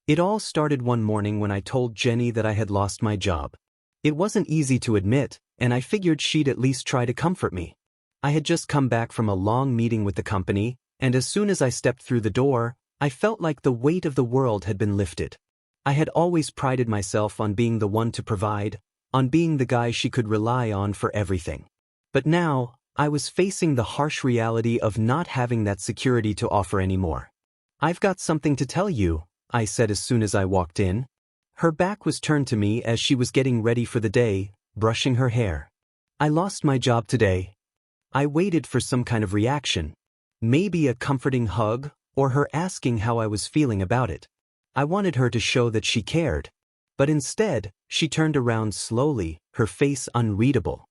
It all started one morning when I told Jenny that I had lost my job. It wasn't easy to admit, and I figured she'd at least try to comfort me. I had just come back from a long meeting with the company, and as soon as I stepped through the door, I felt like the weight of the world had been lifted. I had always prided myself on being the one to provide, on being the guy she could rely on for everything. But now, I was facing the harsh reality of not having that security to offer anymore. "I've got something to tell you," I said as soon as I walked in. Her back was turned to me as she was getting ready for the day, brushing her hair. "I lost my job today." I waited for some kind of reaction. Maybe a comforting hug, or her asking how I was feeling about it. I wanted her to show that she cared. But instead, she turned around slowly, her face unreadable.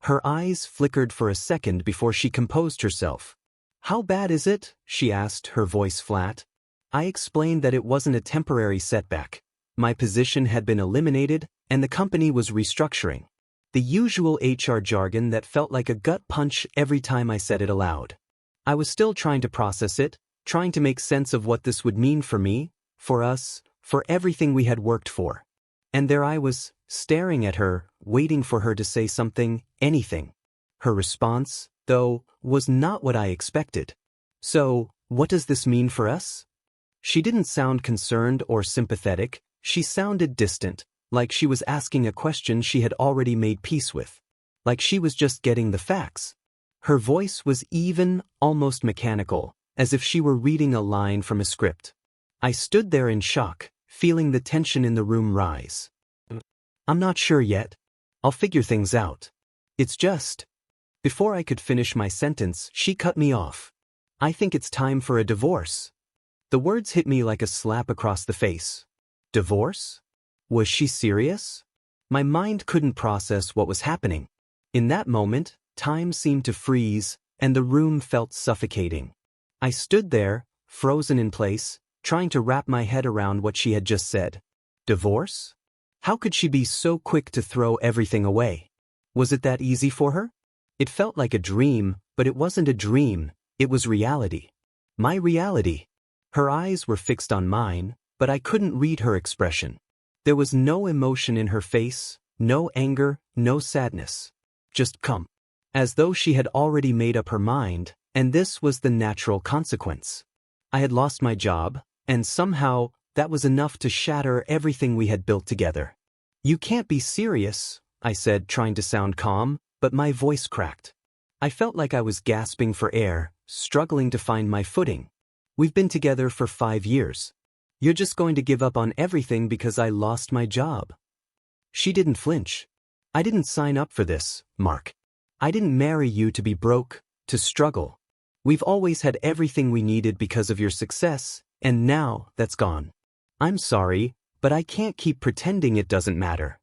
Her eyes flickered for a second before she composed herself. "How bad is it?" she asked, her voice flat. I explained that it wasn't a temporary setback. My position had been eliminated, and the company was restructuring. The usual HR jargon that felt like a gut punch every time I said it aloud. I was still trying to process it, trying to make sense of what this would mean for me, for us, for everything we had worked for. And there I was, staring at her, waiting for her to say something, anything. Her response, though, was not what I expected. "So, what does this mean for us?" She didn't sound concerned or sympathetic. She sounded distant, like she was asking a question she had already made peace with. Like she was just getting the facts. Her voice was even, almost mechanical, as if she were reading a line from a script. I stood there in shock, feeling the tension in the room rise. "I'm not sure yet. I'll figure things out. It's just..." Before I could finish my sentence, she cut me off. "I think it's time for a divorce." The words hit me like a slap across the face. Divorce? Was she serious? My mind couldn't process what was happening. In that moment, time seemed to freeze, and the room felt suffocating. I stood there, frozen in place, trying to wrap my head around what she had just said. Divorce? How could she be so quick to throw everything away? Was it that easy for her? It felt like a dream, but it wasn't a dream, it was reality. My reality. Her eyes were fixed on mine, but I couldn't read her expression. There was no emotion in her face, no anger, no sadness. Just calm. As though she had already made up her mind, and this was the natural consequence. I had lost my job, and somehow, that was enough to shatter everything we had built together. "You can't be serious," I said, trying to sound calm, but my voice cracked. I felt like I was gasping for air, struggling to find my footing. "We've been together for 5 years. You're just going to give up on everything because I lost my job." She didn't flinch. "I didn't sign up for this, Mark. I didn't marry you to be broke, to struggle. We've always had everything we needed because of your success, and now that's gone. I'm sorry, but I can't keep pretending it doesn't matter."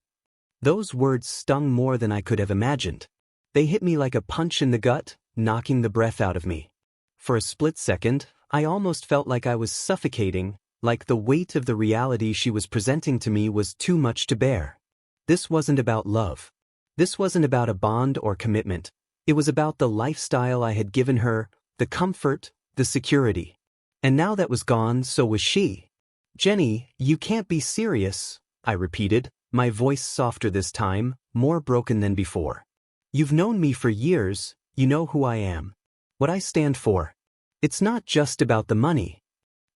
Those words stung more than I could have imagined. They hit me like a punch in the gut, knocking the breath out of me. For a split second, I almost felt like I was suffocating, like the weight of the reality she was presenting to me was too much to bear. This wasn't about love. This wasn't about a bond or commitment. It was about the lifestyle I had given her, the comfort, the security. And now that was gone, so was she. "Jenny, you can't be serious," I repeated, my voice softer this time, more broken than before. "You've known me for years, you know who I am. What I stand for. It's not just about the money."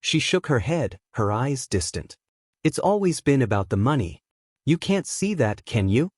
She shook her head, her eyes distant. "It's always been about the money. You can't see that, can you?"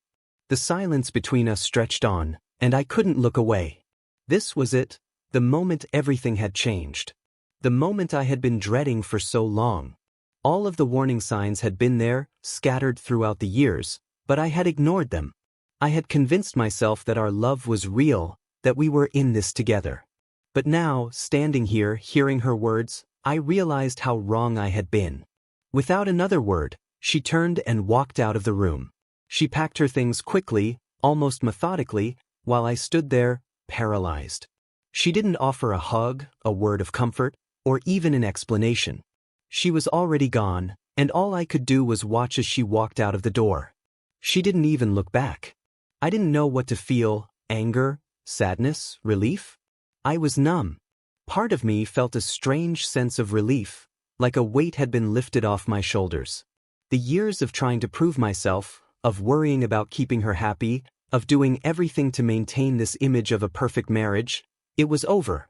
The silence between us stretched on, and I couldn't look away. This was it, the moment everything had changed. The moment I had been dreading for so long. All of the warning signs had been there, scattered throughout the years, but I had ignored them. I had convinced myself that our love was real, that we were in this together. But now, standing here, hearing her words, I realized how wrong I had been. Without another word, she turned and walked out of the room. She packed her things quickly, almost methodically, while I stood there, paralyzed. She didn't offer a hug, a word of comfort, or even an explanation. She was already gone, and all I could do was watch as she walked out of the door. She didn't even look back. I didn't know what to feel, anger, sadness, relief. I was numb. Part of me felt a strange sense of relief, like a weight had been lifted off my shoulders. The years of trying to prove myself, of worrying about keeping her happy, of doing everything to maintain this image of a perfect marriage, it was over.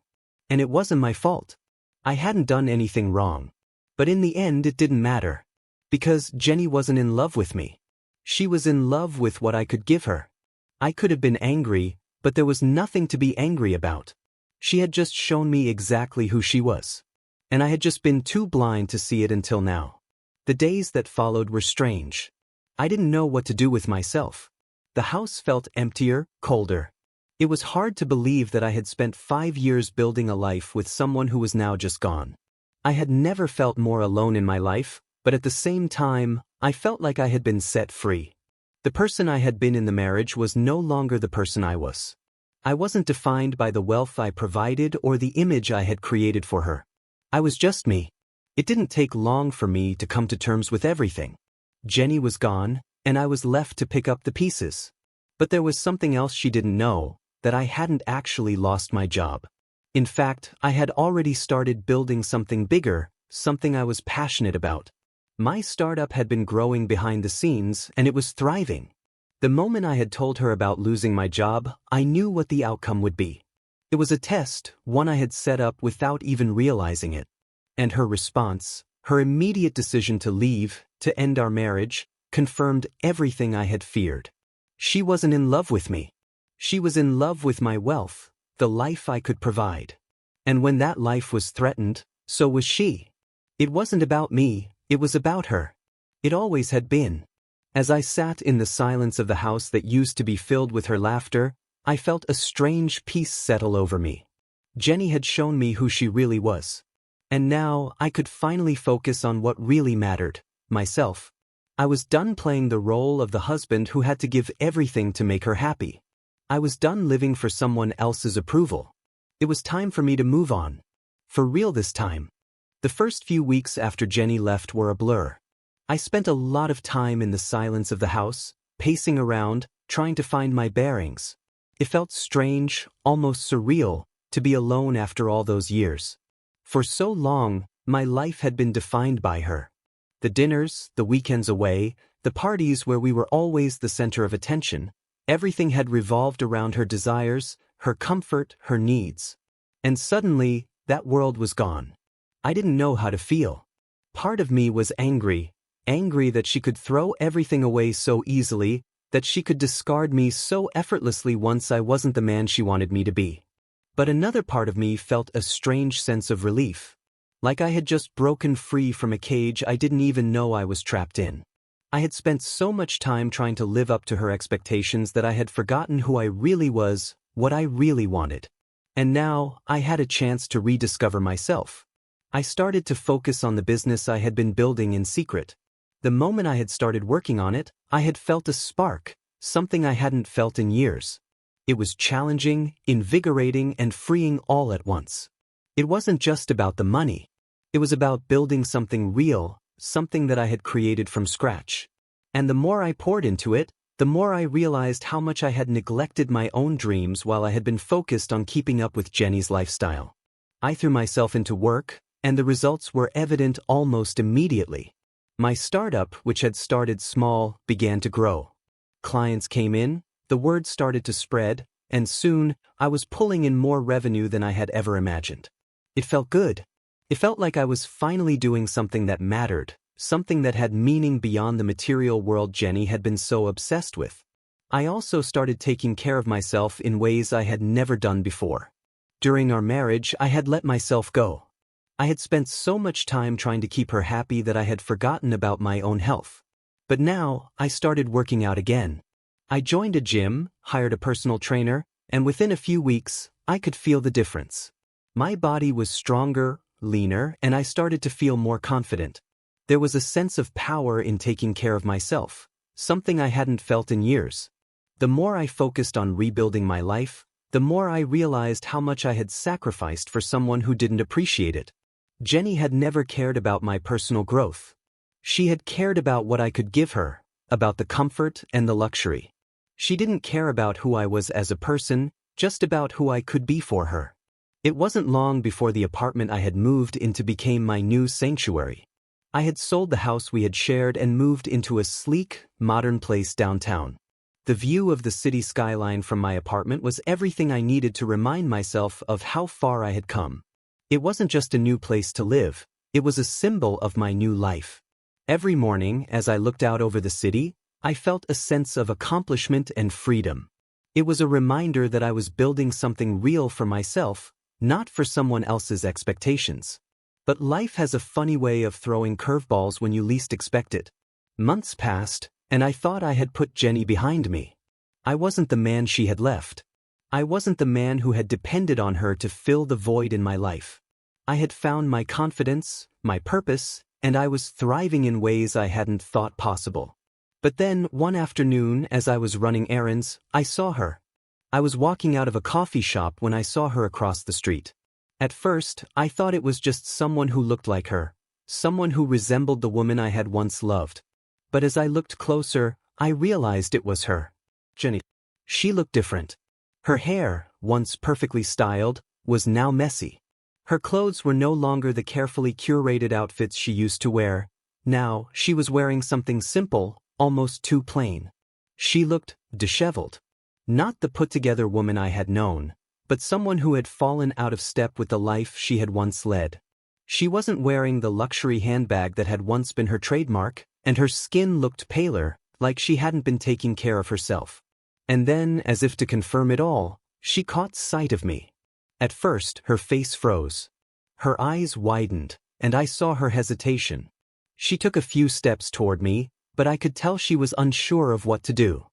And it wasn't my fault. I hadn't done anything wrong. But in the end it didn't matter. Because Jenny wasn't in love with me. She was in love with what I could give her. I could have been angry, but there was nothing to be angry about. She had just shown me exactly who she was. And I had just been too blind to see it until now. The days that followed were strange. I didn't know what to do with myself. The house felt emptier, colder. It was hard to believe that I had spent 5 years building a life with someone who was now just gone. I had never felt more alone in my life, but at the same time, I felt like I had been set free. The person I had been in the marriage was no longer the person I was. I wasn't defined by the wealth I provided or the image I had created for her. I was just me. It didn't take long for me to come to terms with everything. Jenny was gone, and I was left to pick up the pieces. But there was something else she didn't know, that I hadn't actually lost my job. In fact, I had already started building something bigger, something I was passionate about. My startup had been growing behind the scenes, and it was thriving. The moment I had told her about losing my job, I knew what the outcome would be. It was a test, one I had set up without even realizing it. And her response, her immediate decision to leave, to end our marriage, confirmed everything I had feared. She wasn't in love with me. She was in love with my wealth, the life I could provide. And when that life was threatened, so was she. It wasn't about me, it was about her. It always had been. As I sat in the silence of the house that used to be filled with her laughter, I felt a strange peace settle over me. Jenny had shown me who she really was. And now I could finally focus on what really mattered, myself. I was done playing the role of the husband who had to give everything to make her happy. I was done living for someone else's approval. It was time for me to move on. For real this time. The first few weeks after Jenny left were a blur. I spent a lot of time in the silence of the house, pacing around, trying to find my bearings. It felt strange, almost surreal, to be alone after all those years. For so long, my life had been defined by her. The dinners, the weekends away, the parties where we were always the center of attention, everything had revolved around her desires, her comfort, her needs. And suddenly, that world was gone. I didn't know how to feel. Part of me was angry that she could throw everything away so easily, that she could discard me so effortlessly once I wasn't the man she wanted me to be. But another part of me felt a strange sense of relief. Like I had just broken free from a cage I didn't even know I was trapped in. I had spent so much time trying to live up to her expectations that I had forgotten who I really was, what I really wanted. And now, I had a chance to rediscover myself. I started to focus on the business I had been building in secret. The moment I had started working on it, I had felt a spark, something I hadn't felt in years. It was challenging, invigorating, and freeing all at once. It wasn't just about the money. It was about building something real, something that I had created from scratch. And the more I poured into it, the more I realized how much I had neglected my own dreams while I had been focused on keeping up with Jenny's lifestyle. I threw myself into work, and the results were evident almost immediately. My startup, which had started small, began to grow. Clients came in, the word started to spread, and soon, I was pulling in more revenue than I had ever imagined. It felt good. It felt like I was finally doing something that mattered, something that had meaning beyond the material world Jenny had been so obsessed with. I also started taking care of myself in ways I had never done before. During our marriage, I had let myself go. I had spent so much time trying to keep her happy that I had forgotten about my own health. But now, I started working out again. I joined a gym, hired a personal trainer, and within a few weeks, I could feel the difference. My body was stronger, leaner, and I started to feel more confident. There was a sense of power in taking care of myself, something I hadn't felt in years. The more I focused on rebuilding my life, the more I realized how much I had sacrificed for someone who didn't appreciate it. Jenny had never cared about my personal growth. She had cared about what I could give her, about the comfort and the luxury. She didn't care about who I was as a person, just about who I could be for her. It wasn't long before the apartment I had moved into became my new sanctuary. I had sold the house we had shared and moved into a sleek, modern place downtown. The view of the city skyline from my apartment was everything I needed to remind myself of how far I had come. It wasn't just a new place to live, it was a symbol of my new life. Every morning, as I looked out over the city, I felt a sense of accomplishment and freedom. It was a reminder that I was building something real for myself, not for someone else's expectations. But life has a funny way of throwing curveballs when you least expect it. Months passed, and I thought I had put Jenny behind me. I wasn't the man she had left. I wasn't the man who had depended on her to fill the void in my life. I had found my confidence, my purpose, and I was thriving in ways I hadn't thought possible. But then, one afternoon, as I was running errands, I saw her. I was walking out of a coffee shop when I saw her across the street. At first, I thought it was just someone who looked like her, someone who resembled the woman I had once loved. But as I looked closer, I realized it was her. Jenny. She looked different. Her hair, once perfectly styled, was now messy. Her clothes were no longer the carefully curated outfits she used to wear. Now, she was wearing something simple, almost too plain. She looked disheveled. Not the put-together woman I had known, but someone who had fallen out of step with the life she had once led. She wasn't wearing the luxury handbag that had once been her trademark, and her skin looked paler, like she hadn't been taking care of herself. And then, as if to confirm it all, she caught sight of me. At first, her face froze. Her eyes widened, and I saw her hesitation. She took a few steps toward me, but I could tell she was unsure of what to do.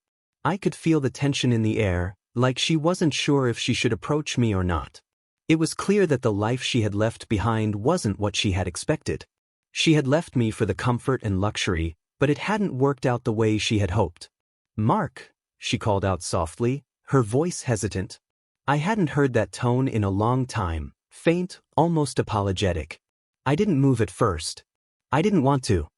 I could feel the tension in the air, like she wasn't sure if she should approach me or not. It was clear that the life she had left behind wasn't what she had expected. She had left me for the comfort and luxury, but it hadn't worked out the way she had hoped. "Mark," she called out softly, her voice hesitant. I hadn't heard that tone in a long time, faint, almost apologetic. I didn't move at first. I didn't want to.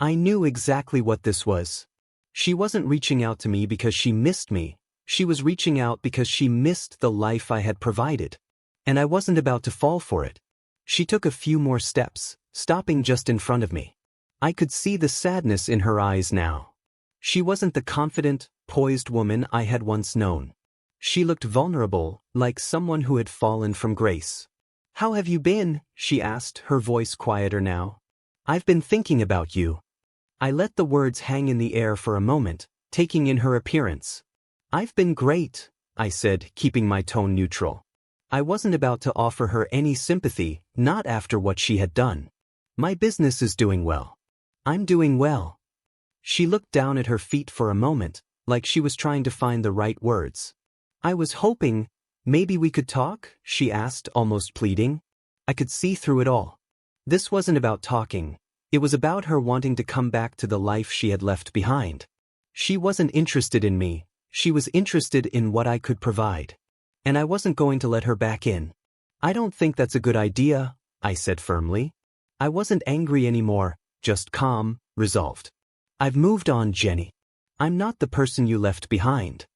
I knew exactly what this was. She wasn't reaching out to me because she missed me. She was reaching out because she missed the life I had provided. And I wasn't about to fall for it. She took a few more steps, stopping just in front of me. I could see the sadness in her eyes now. She wasn't the confident, poised woman I had once known. She looked vulnerable, like someone who had fallen from grace. "How have you been?" she asked, her voice quieter now. "I've been thinking about you." I let the words hang in the air for a moment, taking in her appearance. "I've been great," I said, keeping my tone neutral. I wasn't about to offer her any sympathy, not after what she had done. "My business is doing well. I'm doing well." She looked down at her feet for a moment, like she was trying to find the right words. "I was hoping, maybe we could talk?" she asked, almost pleading. I could see through it all. This wasn't about talking. It was about her wanting to come back to the life she had left behind. She wasn't interested in me. She was interested in what I could provide. And I wasn't going to let her back in. "I don't think that's a good idea," I said firmly. I wasn't angry anymore, just calm, resolved. "I've moved on, Jenny. I'm not the person you left behind."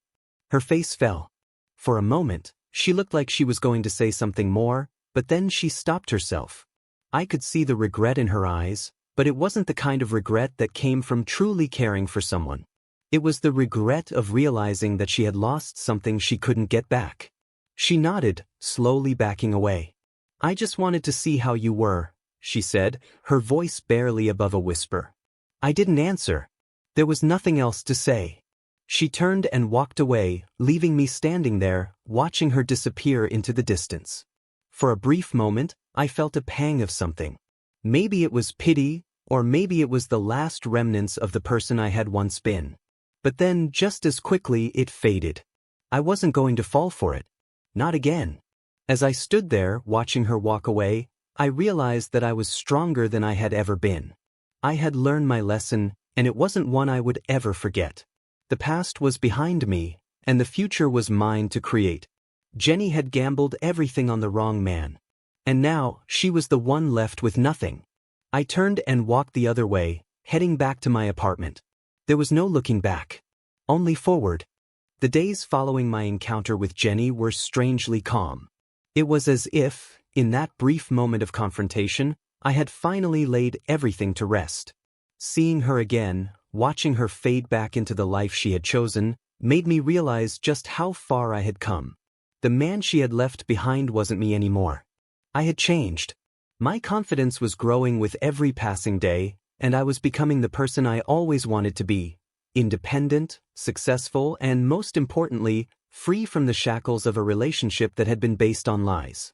Her face fell. For a moment, she looked like she was going to say something more, but then she stopped herself. I could see the regret in her eyes, but it wasn't the kind of regret that came from truly caring for someone. It was the regret of realizing that she had lost something she couldn't get back. She nodded, slowly backing away. "I just wanted to see how you were," she said, her voice barely above a whisper. I didn't answer. There was nothing else to say. She turned and walked away, leaving me standing there, watching her disappear into the distance. For a brief moment, I felt a pang of something. Maybe it was pity, or maybe it was the last remnants of the person I had once been. But then, just as quickly, it faded. I wasn't going to fall for it. Not again. As I stood there, watching her walk away, I realized that I was stronger than I had ever been. I had learned my lesson, and it wasn't one I would ever forget. The past was behind me, and the future was mine to create. Jenny had gambled everything on the wrong man. And now, she was the one left with nothing. I turned and walked the other way, heading back to my apartment. There was no looking back. Only forward. The days following my encounter with Jenny were strangely calm. It was as if, in that brief moment of confrontation, I had finally laid everything to rest. Seeing her again, watching her fade back into the life she had chosen, made me realize just how far I had come. The man she had left behind wasn't me anymore. I had changed. My confidence was growing with every passing day, and I was becoming the person I always wanted to be: independent, successful, and most importantly, free from the shackles of a relationship that had been based on lies.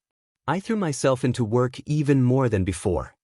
I threw myself into work even more than before.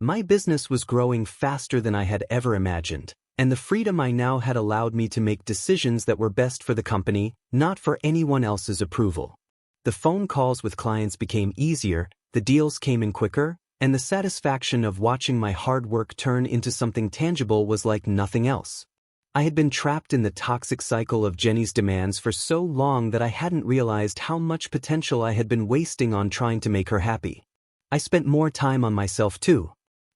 My business was growing faster than I had ever imagined, and the freedom I now had allowed me to make decisions that were best for the company, not for anyone else's approval. The phone calls with clients became easier, the deals came in quicker, and the satisfaction of watching my hard work turn into something tangible was like nothing else. I had been trapped in the toxic cycle of Jenny's demands for so long that I hadn't realized how much potential I had been wasting on trying to make her happy. I spent more time on myself too.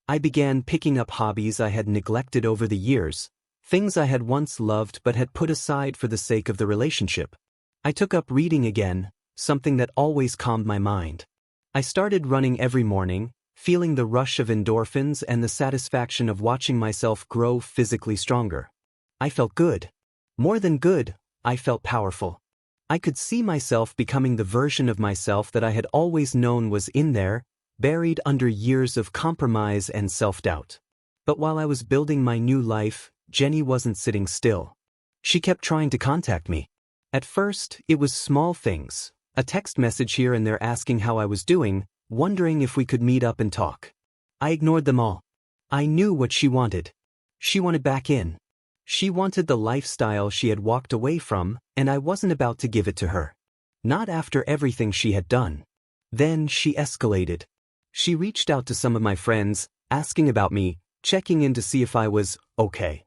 I began picking up hobbies I had neglected over the years, things I had once loved but had put aside for the sake of the relationship. I took up reading again, something that always calmed my mind. I started running every morning, feeling the rush of endorphins and the satisfaction of watching myself grow physically stronger. I felt good. More than good, I felt powerful. I could see myself becoming the version of myself that I had always known was in there, buried under years of compromise and self-doubt. But while I was building my new life, Jenny wasn't sitting still. She kept trying to contact me. At first, it was small things, a text message here and there asking how I was doing, wondering if we could meet up and talk. I ignored them all. I knew what she wanted. She wanted back in. She wanted the lifestyle she had walked away from, and I wasn't about to give it to her. Not after everything she had done. Then she escalated. She reached out to some of my friends, asking about me, checking in to see if I was okay.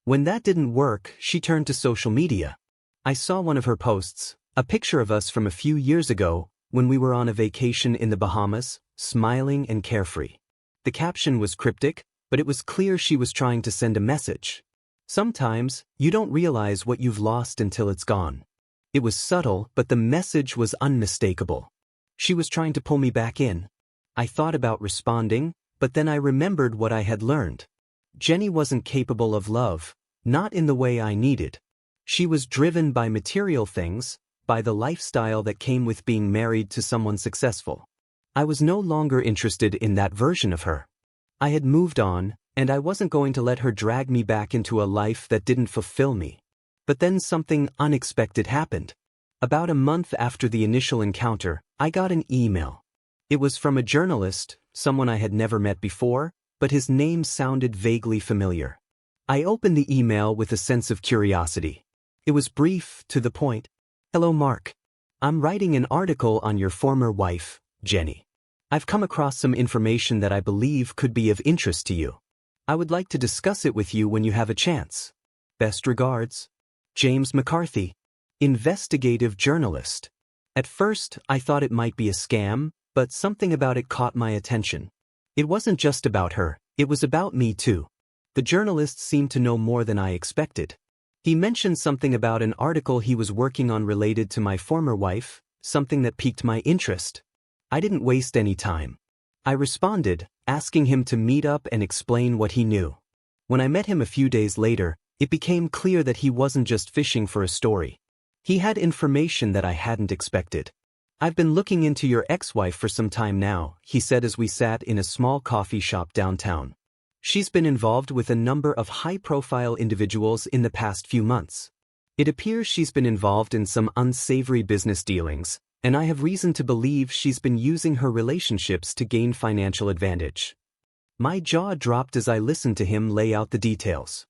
When that didn't work, she turned to social media. I saw one of her posts, a picture of us from a few years ago, when we were on a vacation in the Bahamas, smiling and carefree. The caption was cryptic, but it was clear she was trying to send a message. Sometimes, you don't realize what you've lost until it's gone. It was subtle, but the message was unmistakable. She was trying to pull me back in. I thought about responding, but then I remembered what I had learned. Jenny wasn't capable of love, not in the way I needed. She was driven by material things, by the lifestyle that came with being married to someone successful. I was no longer interested in that version of her. I had moved on, and I wasn't going to let her drag me back into a life that didn't fulfill me. But then something unexpected happened. About a month after the initial encounter, I got an email. It was from a journalist, someone I had never met before, but his name sounded vaguely familiar. I opened the email with a sense of curiosity. It was brief, to the point. "Hello, Mark. I'm writing an article on your former wife, Jenny. I've come across some information that I believe could be of interest to you. I would like to discuss it with you when you have a chance. Best regards, James McCarthy, investigative journalist." At first, I thought it might be a scam, but something about it caught my attention. It wasn't just about her, it was about me too. The journalist seemed to know more than I expected. He mentioned something about an article he was working on related to my former wife, something that piqued my interest. I didn't waste any time. I responded, asking him to meet up and explain what he knew. When I met him a few days later, it became clear that he wasn't just fishing for a story. He had information that I hadn't expected. "I've been looking into your ex-wife for some time now," he said as we sat in a small coffee shop downtown. "She's been involved with a number of high-profile individuals in the past few months. It appears she's been involved in some unsavory business dealings, and I have reason to believe she's been using her relationships to gain financial advantage." My jaw dropped as I listened to him lay out the details.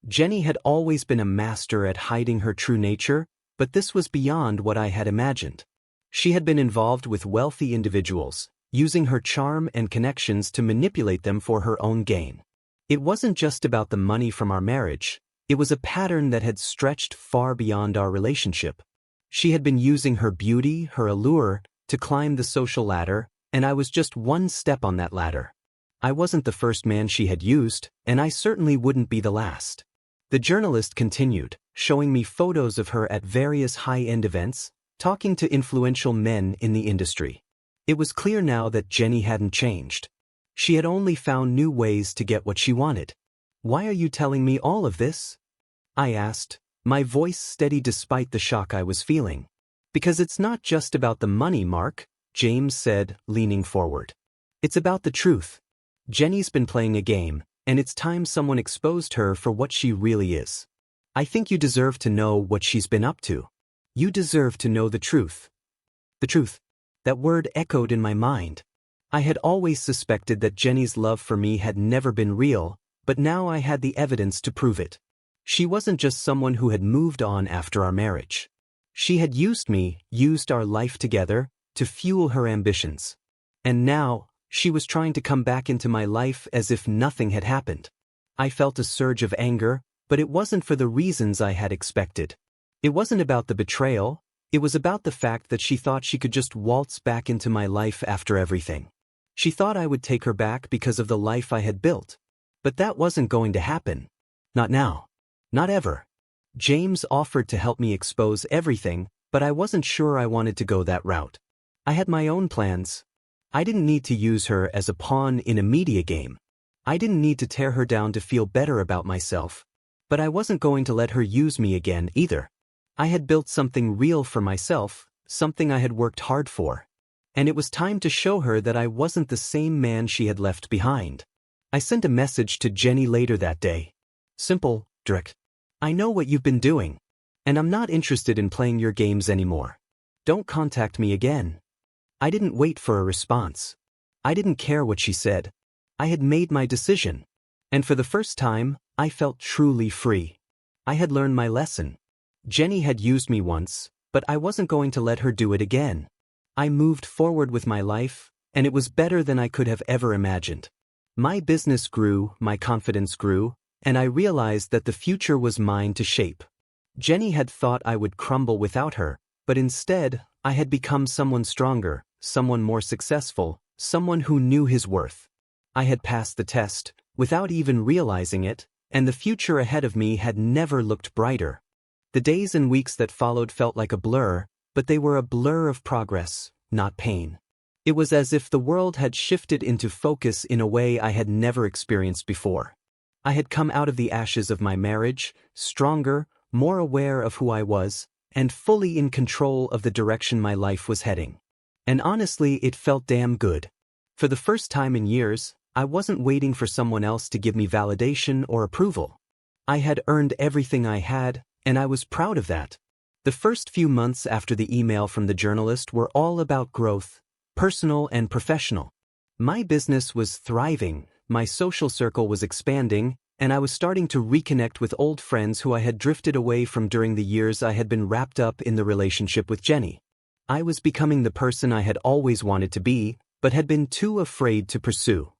Jenny had always been a master at hiding her true nature, but this was beyond what I had imagined. She had been involved with wealthy individuals, using her charm and connections to manipulate them for her own gain. It wasn't just about the money from our marriage, it was a pattern that had stretched far beyond our relationship. She had been using her beauty, her allure, to climb the social ladder, and I was just one step on that ladder. I wasn't the first man she had used, and I certainly wouldn't be the last. The journalist continued, showing me photos of her at various high-end events, talking to influential men in the industry. It was clear now that Jenny hadn't changed. She had only found new ways to get what she wanted. "Why are you telling me all of this?" I asked, my voice steady despite the shock I was feeling. "Because it's not just about the money, Mark," James said, leaning forward. "It's about the truth. Jenny's been playing a game, and it's time someone exposed her for what she really is. I think you deserve to know what she's been up to. You deserve to know the truth." The truth. That word echoed in my mind. I had always suspected that Jenny's love for me had never been real, but now I had the evidence to prove it. She wasn't just someone who had moved on after our marriage. She had used me, used our life together, to fuel her ambitions. And now, she was trying to come back into my life as if nothing had happened. I felt a surge of anger, but it wasn't for the reasons I had expected. It wasn't about the betrayal, it was about the fact that she thought she could just waltz back into my life after everything. She thought I would take her back because of the life I had built. But that wasn't going to happen. Not now. Not ever. James offered to help me expose everything, but I wasn't sure I wanted to go that route. I had my own plans. I didn't need to use her as a pawn in a media game. I didn't need to tear her down to feel better about myself. But I wasn't going to let her use me again either. I had built something real for myself, something I had worked hard for. And it was time to show her that I wasn't the same man she had left behind. I sent a message to Jenny later that day. Simple, direct. "I know what you've been doing. And I'm not interested in playing your games anymore. Don't contact me again." I didn't wait for a response. I didn't care what she said. I had made my decision. And for the first time, I felt truly free. I had learned my lesson. Jenny had used me once, but I wasn't going to let her do it again. I moved forward with my life, and it was better than I could have ever imagined. My business grew, my confidence grew, and I realized that the future was mine to shape. Jenny had thought I would crumble without her, but instead, I had become someone stronger, someone more successful, someone who knew his worth. I had passed the test, without even realizing it, and the future ahead of me had never looked brighter. The days and weeks that followed felt like a blur, but they were a blur of progress, not pain. It was as if the world had shifted into focus in a way I had never experienced before. I had come out of the ashes of my marriage, stronger, more aware of who I was, and fully in control of the direction my life was heading. And honestly, it felt damn good. For the first time in years, I wasn't waiting for someone else to give me validation or approval. I had earned everything I had, and I was proud of that. The first few months after the email from the journalist were all about growth, personal and professional. My business was thriving, my social circle was expanding, and I was starting to reconnect with old friends who I had drifted away from during the years I had been wrapped up in the relationship with Jenny. I was becoming the person I had always wanted to be, but had been too afraid to pursue.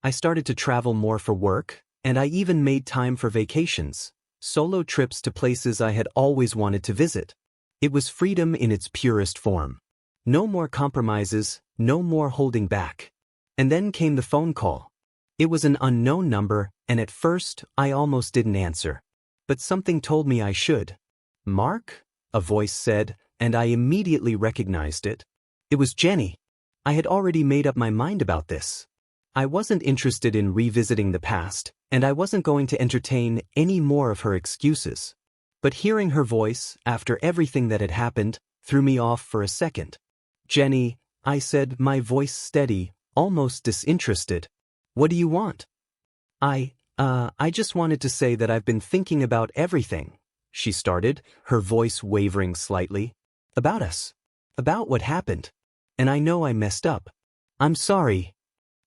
I started to travel more for work, and I even made time for vacations, solo trips to places I had always wanted to visit. It was freedom in its purest form. No more compromises, no more holding back. And then came the phone call. It was an unknown number, and at first, I almost didn't answer. But something told me I should. "Mark?" a voice said, and I immediately recognized it. It was Jenny. I had already made up my mind about this. I wasn't interested in revisiting the past, and I wasn't going to entertain any more of her excuses. But hearing her voice, after everything that had happened, threw me off for a second. "Jenny," I said, my voice steady, almost disinterested. "What do you want?" I just wanted to say that I've been thinking about everything," she started, her voice wavering slightly. "About us. About what happened. And I know I messed up. I'm sorry."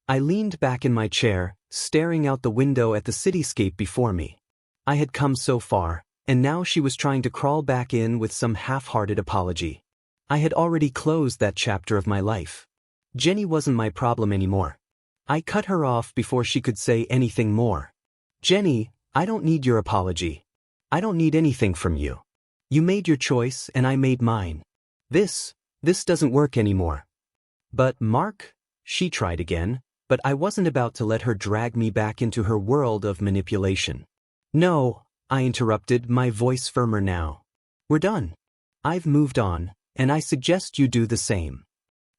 I leaned back in my chair, staring out the window at the cityscape before me. I had come so far, and now she was trying to crawl back in with some half-hearted apology. I had already closed that chapter of my life. Jenny wasn't my problem anymore. I cut her off before she could say anything more. "Jenny, I don't need your apology. I don't need anything from you. You made your choice and I made mine. This doesn't work anymore." "But Mark," she tried again, but I wasn't about to let her drag me back into her world of manipulation. "No," I interrupted, my voice firmer now. "We're done. I've moved on, and I suggest you do the same."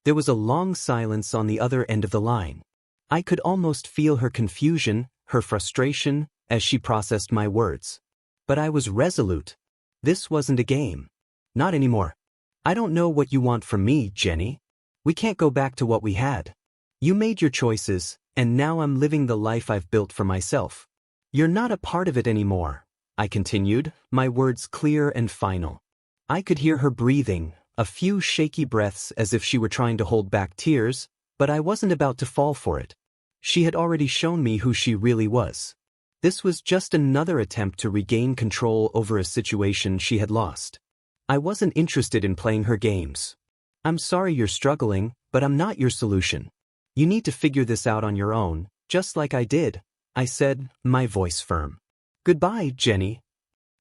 There was a long silence on the other end of the line. I could almost feel her confusion, her frustration, as she processed my words. But I was resolute. This wasn't a game. Not anymore. "I don't know what you want from me, Jenny. We can't go back to what we had. You made your choices, and now I'm living the life I've built for myself. You're not a part of it anymore," I continued, my words clear and final. I could hear her breathing, a few shaky breaths as if she were trying to hold back tears, but I wasn't about to fall for it. She had already shown me who she really was. This was just another attempt to regain control over a situation she had lost. I wasn't interested in playing her games. "I'm sorry you're struggling, but I'm not your solution. You need to figure this out on your own, just like I did," I said, my voice firm. "Goodbye, Jenny."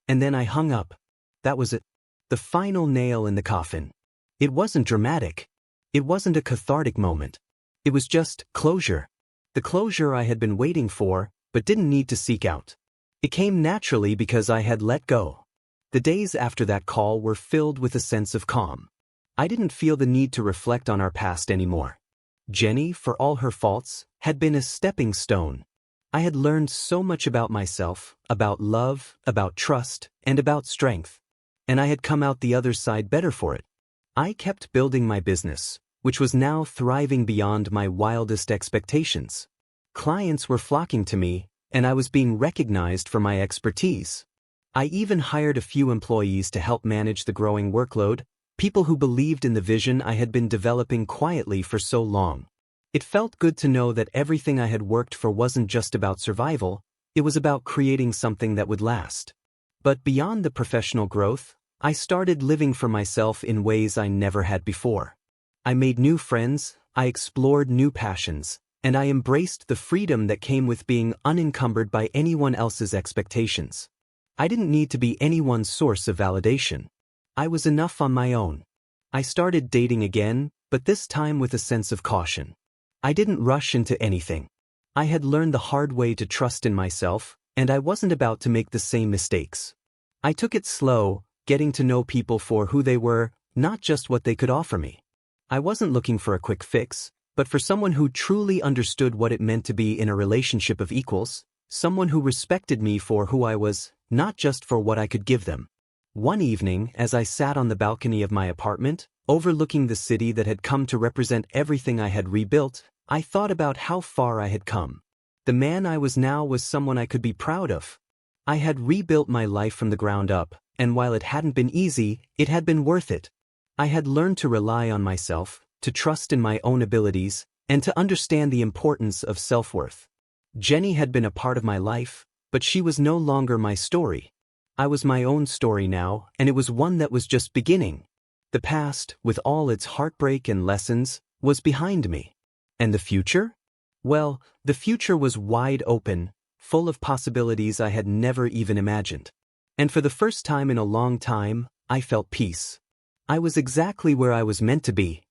And then I hung up. That was it. The final nail in the coffin. It wasn't dramatic. It wasn't a cathartic moment. It was just closure. The closure I had been waiting for, but didn't need to seek out. It came naturally because I had let go. The days after that call were filled with a sense of calm. I didn't feel the need to reflect on our past anymore. Jenny, for all her faults, had been a stepping stone. I had learned so much about myself, about love, about trust, and about strength. And I had come out the other side better for it. I kept building my business, which was now thriving beyond my wildest expectations. Clients were flocking to me, and I was being recognized for my expertise. I even hired a few employees to help manage the growing workload, people who believed in the vision I had been developing quietly for so long. It felt good to know that everything I had worked for wasn't just about survival, it was about creating something that would last. But beyond the professional growth, I started living for myself in ways I never had before. I made new friends, I explored new passions, and I embraced the freedom that came with being unencumbered by anyone else's expectations. I didn't need to be anyone's source of validation. I was enough on my own. I started dating again, but this time with a sense of caution. I didn't rush into anything. I had learned the hard way to trust in myself, and I wasn't about to make the same mistakes. I took it slow, getting to know people for who they were, not just what they could offer me. I wasn't looking for a quick fix, but for someone who truly understood what it meant to be in a relationship of equals, someone who respected me for who I was, not just for what I could give them. One evening, as I sat on the balcony of my apartment, overlooking the city that had come to represent everything I had rebuilt, I thought about how far I had come. The man I was now was someone I could be proud of. I had rebuilt my life from the ground up, and while it hadn't been easy, it had been worth it. I had learned to rely on myself, to trust in my own abilities, and to understand the importance of self-worth. Jenny had been a part of my life, but she was no longer my story. I was my own story now, and it was one that was just beginning. The past, with all its heartbreak and lessons, was behind me. And the future? Well, the future was wide open, full of possibilities I had never even imagined. And for the first time in a long time, I felt peace. I was exactly where I was meant to be,